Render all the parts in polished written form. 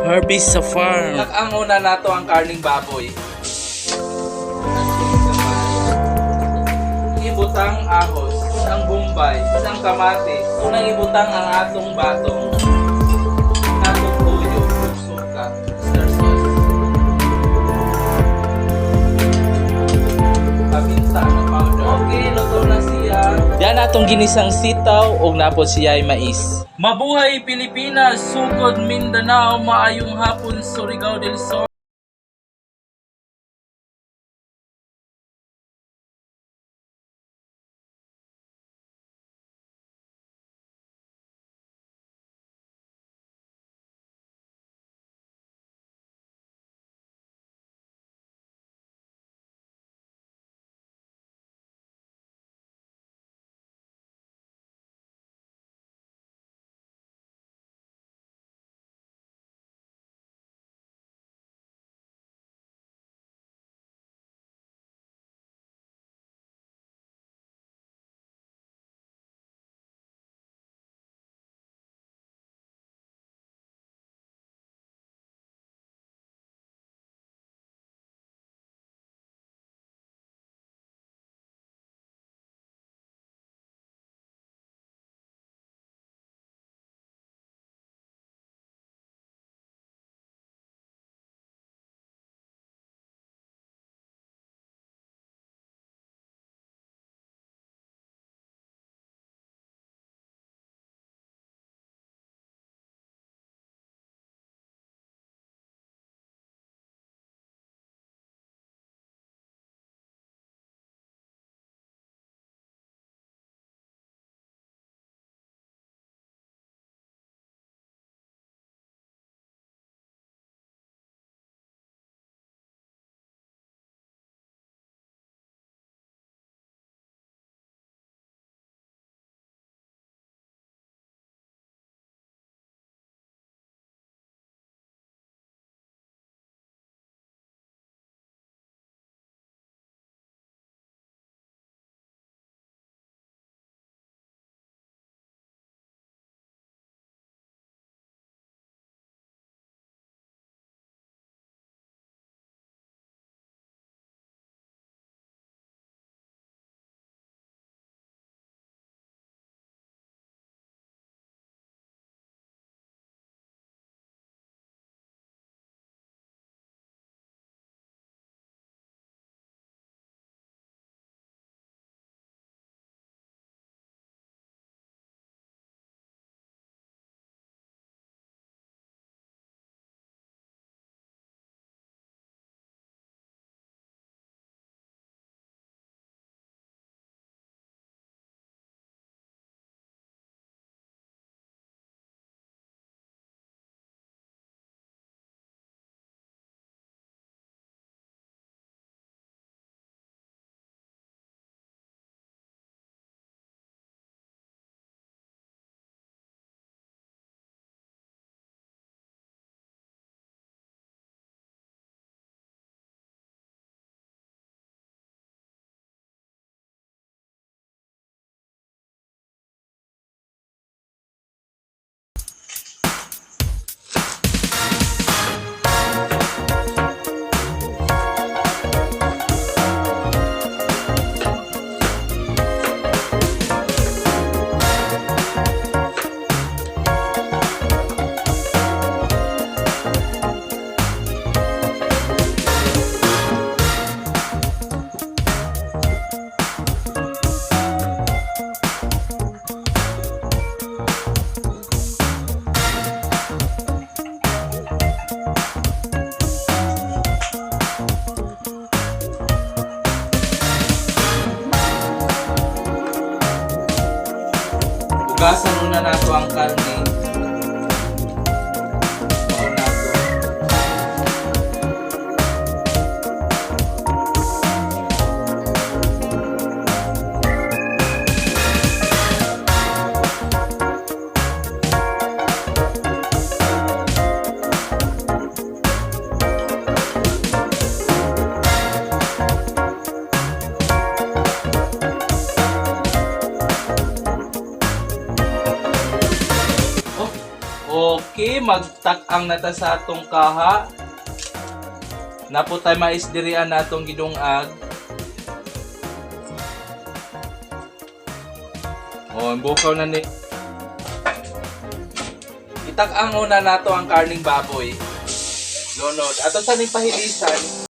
Harvest sa farm. Ang una nato ang karning baboy. Ibutang ahos, ang bombay, ang kamatis, unang ibutang ang atong batong. Natong tuyo, suka, star sauce. Paminta ng powder. Okay, luto na siya. Yan atong ginisang sitaw o napod siya ay mais. Mabuhay Pilipinas, sugod Mindanao, maayong hapon Surigao del Sur. Hugasan muna nato ang karne. Baon nato. magtak-ang nata sa atong kaha. Napo tay mais dirian natong gidungag. Oh, bukaw na ni. Itak-ang una nato ang karning baboy. Lunod. Ato sa ning pahilisan,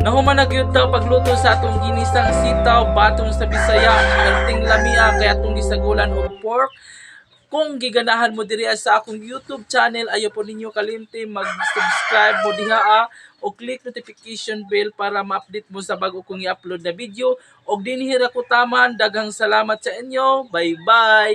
Nahuman na gyud ta pagluto sa atong ginisang sitaw batong sa Bisaya perting lamia kay atong gisagulan og pork. Kung giganahan mo diri sa akong YouTube channel, ayaw po ninyo kalimti mag-subscribe mo diha o click notification bell para ma-update mo sa bago kong i-upload na video. Og dinhi ra ko taman, daghang salamat sa inyo. Bye-bye.